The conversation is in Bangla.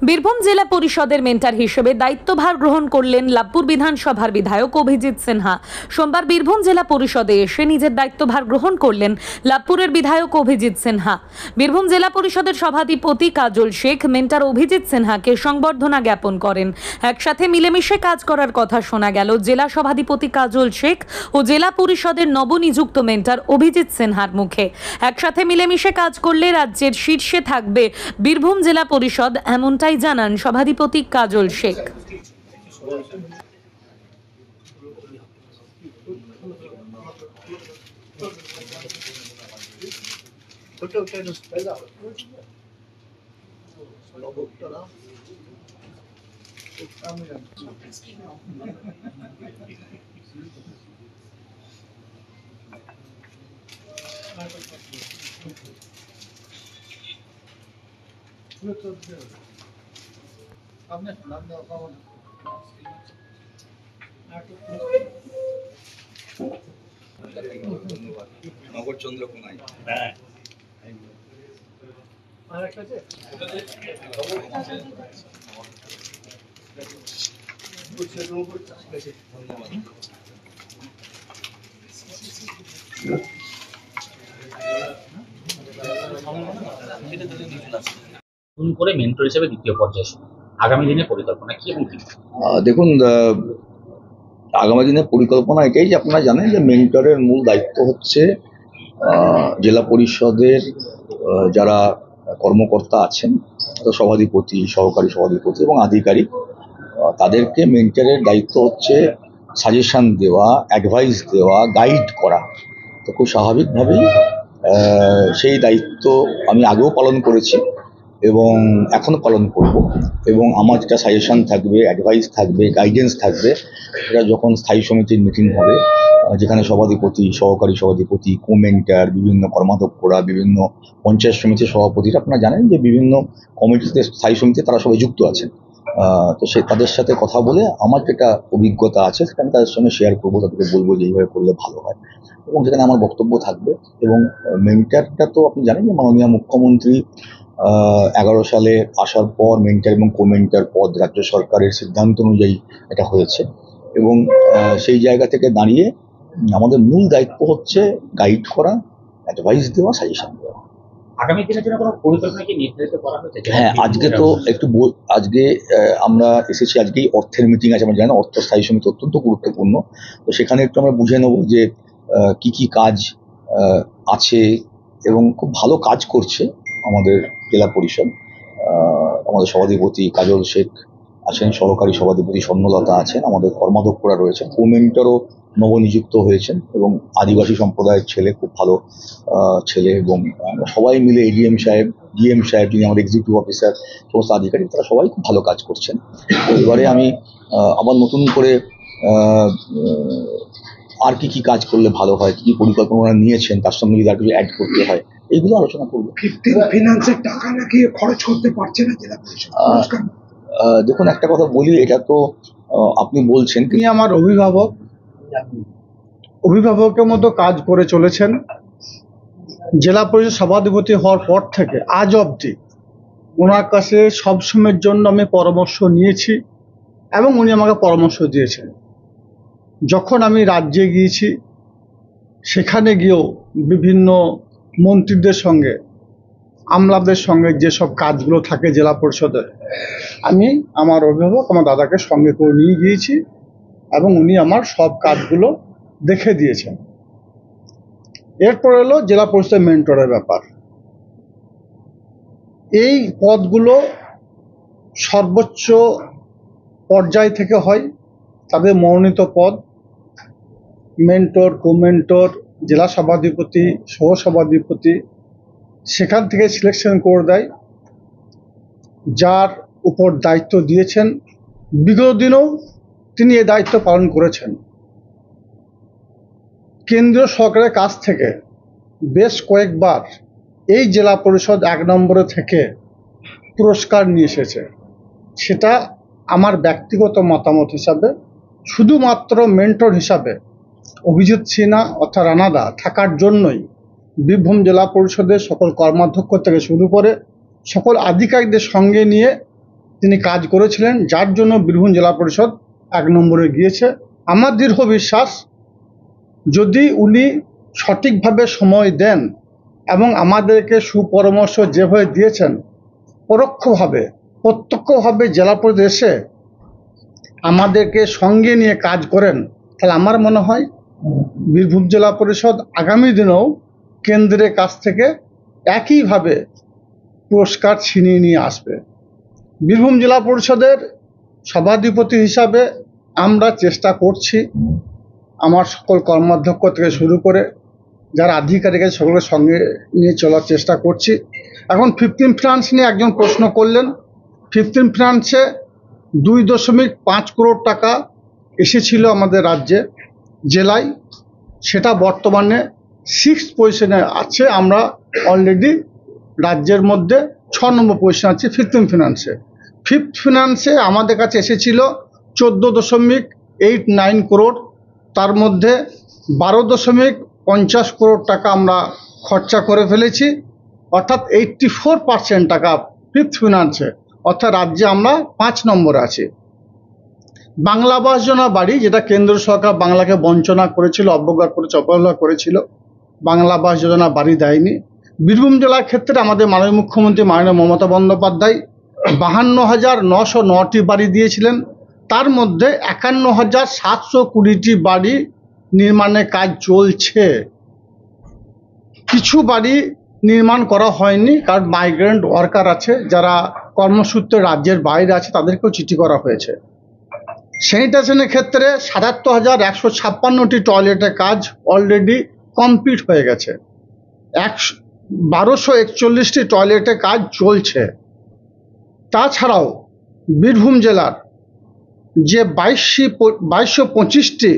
বীরভূম জেলা পরিষদের মেন্টর হিসেবে দায়িত্বভার গ্রহণ করলেন লাভপুর বিধানসভার বিধায়ক অভিজিৎ সিনহা। সোমবার বীরভূম জেলা পরিষদে এসে নিজের দায়িত্বভার গ্রহণ করলেন লাভপুরের বিধায়ক অভিজিৎ সিনহা। বীরভূম জেলা পরিষদের সভাধিপতি কাজল শেখ মেন্টর অভিজিৎ সিনহাকে সংবর্ধনা জ্ঞাপন করেন। একসাথে মিলেমিশে কাজ করার কথা শোনা গেল জেলা সভাধিপতি কাজল শেখ ও জেলা পরিষদের নবনিযুক্ত মেন্টর অভিজিৎ সিনহার মুখে। একসাথে মিলেমিশে কাজ করলে রাজ্যের শীর্ষে থাকবে বীরভূম জেলা পরিষদ, এমনটাই জানান সভাধিপতি কাজল শেখ। নগর চন্দ্রকোনায় করে মেন্টর হিসেবে দ্বিতীয় পর্যায়ে আগামী দিনে পরিকল্পনা কি এবং দেখুন, আগামী দিনের পরিকল্পনা এটাই যে আপনারা জানেন যে মেন্টরের মূল দায়িত্ব হচ্ছে জেলা পরিষদের যারা কর্মকর্তা আছেন, সভাধিপতি, সহকারী সভাধিপতি এবং আধিকারিক, তাদেরকে মেন্টরের দায়িত্ব হচ্ছে সাজেশন দেওয়া, অ্যাডভাইস দেওয়া, গাইড করা। তো খুব স্বাভাবিকভাবেই সেই দায়িত্ব আমি আগেও পালন করেছি এবং এখনও পালন করব। এবং আমার যেটা সাজেশন থাকবে, অ্যাডভাইস থাকবে, গাইডেন্স থাকবে, সেটা যখন স্থায়ী সমিতির মিটিং হবে, যেখানে সভাধিপতি, সহকারী সভাধিপতি, কোমেন্টার, বিভিন্ন কর্মাধ্যক্ষরা, বিভিন্ন পঞ্চায়েত সমিতির সভাপতিরা, আপনারা জানেন যে বিভিন্ন কমিটিতে, স্থায়ী সমিতিতে তারা সবাই যুক্ত আছেন। তো তাদের সাথে কথা বলে আমার যেটা অভিজ্ঞতা আছে সেটা আমি তাদের সঙ্গে শেয়ার করবো, তাদেরকে বলবো যে এইভাবে করলে ভালো হয়, এবং সেখানে আমার বক্তব্য থাকবে। এবং মেন্টরটা তো আপনি জানেন যে মাননীয় মুখ্যমন্ত্রী 11 সালে আসার পর মেন্টর এবং কোমেন্টর পদ রাজ্য সরকারের সিদ্ধান্ত অনুযায়ী এটা হয়েছে। এবং সেই জায়গা থেকে দাঁড়িয়ে আমাদের মূল দায়িত্ব হচ্ছে গাইড করা, অ্যাডভাইস দেওয়া, সাজেশন দেওয়া। আগামী দিনের জন্য কোনো পরিকল্পনা কি নির্ধারিত করা হয়েছে? হ্যাঁ, আজকে তো আজকে আমরা এসেছি, আজকেই অর্থের মিটিং আছে। আমরা জানি না, অর্থ স্থায়ী সমিতি অত্যন্ত গুরুত্বপূর্ণ। তো সেখানে একটু আমরা বুঝে নেব যে কি কি কাজ আছে, এবং খুব ভালো কাজ করছে আমাদের জেলা পরিষদ। আমাদের সভাধিপতি কাজল শেখ আছেন, সহকারী সভাধিপতি স্বর্ণলতা আছেন, আমাদের কর্মাধ্যক্ষরা রয়েছেন, কোমেন্টরও নবনিযুক্ত হয়েছেন, এবং আদিবাসী সম্প্রদায়ের ছেলে, খুব ভালো ছেলে। এবং সবাই মিলে এডিএম সাহেব, ডিএম সাহেব, যিনি আমার এক্সিকিউটিভ অফিসার, সমস্ত আধিকারিক, তারা সবাই খুব ভালো কাজ করছেন। এবারে আমি আবার নতুন করে আর কি কি কাজ করলে ভালো হয়, কি কি পরিকল্পনা নিয়েছেন, তার সঙ্গে যদি আর কিছু অ্যাড করতে হয়, এইগুলো আলোচনা করবো। ফিনান্সের টাকা নাকি খরচ করতে পারছে না জেলা পরিষদ। দেখুন, একটা কথা বলি, এটা তো আপনি বলছেন, তিনি আমার অভিভাবকের মতো কাজ করে চলেছেন। জেলা পরিষদ সভাধিপতি হওয়ার পর থেকে আজ অবধি ওনার কাছে সবসময়ের জন্য আমি পরামর্শ নিয়েছি এবং উনি আমাকে পরামর্শ দিয়েছেন। যখন আমি রাজ্যে গিয়েছি, সেখানে গিয়েও বিভিন্ন মন্ত্রীদের সঙ্গে, আমলাদের সঙ্গে যেসব কাজগুলো থাকে জেলা পরিষদের, আমি আমার অভিভাবক, আমার দাদাকে সঙ্গে করে নিয়ে গিয়েছি এবং উনি আমার সব কাজগুলো দেখে দিয়েছেন। এরপর এলো জেলা পরিষদের মেন্টরের ব্যাপার। এই পদগুলো সর্বোচ্চ পর্যায় থেকে হয়, তাদের মনোনীত পদ। মেন্টর, কোমেন্টর, জেলা সভাধিপতি, সহসভাধিপতি, সেখান থেকে সিলেকশন করে দেয় যার উপর দায়িত্ব দিয়েছেন। বিগত দিনেও তিনি এই দায়িত্ব পালন করেছেন। কেন্দ্রীয় সরকারের কাছ থেকে বেশ কয়েকবার এই জেলা পরিষদ 1 নম্বরে থেকে পুরস্কার নিয়ে এসেছে। সেটা আমার ব্যক্তিগত মতামত হিসাবে, শুধুমাত্র মেন্টর হিসাবে অভিজিৎ সিনহা অর্থাৎ রানাদা থাকার জন্যই বীরভূম জেলা পরিষদের সকল কর্মাধ্যক্ষ থেকে শুরু করে সকল আধিকারিকদের সঙ্গে নিয়ে তিনি কাজ করেছিলেন, যার জন্য বীরভূম জেলা পরিষদ 1 নম্বরে গিয়েছে। আমার দৃঢ় বিশ্বাস, যদি উনি সঠিকভাবে সময় দেন এবং আমাদেরকে সুপরামর্শ যেভাবে দিয়েছেন, পরোক্ষভাবে প্রত্যক্ষভাবে জেলা পরিষদ এসে আমাদেরকে সঙ্গে নিয়ে কাজ করেন, তাহলে আমার মনে হয় বীরভূম জেলা পরিষদ আগামী দিনেও কেন্দ্রের কাছ থেকে একইভাবে পুরস্কার ছিনিয়ে নিয়ে আসবে। বীরভূম জেলা পরিষদের সভাধিপতি হিসাবে আমরা চেষ্টা করছি, আমার সকল কর্মাধ্যক্ষ থেকে শুরু করে যারা আধিকারিক আছে সকলের সঙ্গে নিয়ে চলার চেষ্টা করছি। এখন 15 ফিনান্স নিয়ে একজন প্রশ্ন করলেন। 15 ফিনান্সে 2.5 করোড় টাকা এসেছিল আমাদের রাজ্যে, জেলায়, সেটা বর্তমানে 6th পজিশনে আছে। আমরা অলরেডি রাজ্যের মধ্যে 6 নম্বর পজিশনে আছি 15 ফিনান্সে। 5th ফিনান্সে আমাদের কাছে এসেছিল 14.89 করোড়, তার মধ্যে 12.50 করোড় টাকা আমরা খরচা করে ফেলেছি, অর্থাৎ 84% টাকা 5th ফিনান্সে, অর্থাৎ রাজ্যে আমরা 5 নম্বরে আছি। বাংলা আবাস যোজনা বাড়ি, যেটা কেন্দ্র সরকার বাংলাকে বঞ্চনা করেছিল, অবজ্ঞা করেছে, অবহেলা করেছিল, বাংলা আবাস যোজনা বাড়ি দেয়নি। বীরভূম জেলার ক্ষেত্রে আমাদের মাননীয় মুখ্যমন্ত্রী মাননীয় মমতা বন্দ্যোপাধ্যায় 52,909টি বাড়ি দিয়েছিলেন, তার মধ্যে 51,720টি বাড়ি নির্মাণের কাজ চলছে। কিছু বাড়ি নির্মাণ করা হয়নি, কারণ মাইগ্রেন্ট ওয়ার্কার আছে যারা কর্মসূত্রে রাজ্যের বাইরে আছে, তাদেরকেও চিঠি করা হয়েছে। স্যানিটেশনের ক্ষেত্রে 77,156টি টয়লেটের কাজ অলরেডি কমপ্লিট হয়ে গেছে। 1241টি টয়লেটের কাজ চলছে। তাছাড়াও বীরভূম জেলার যে 2225টি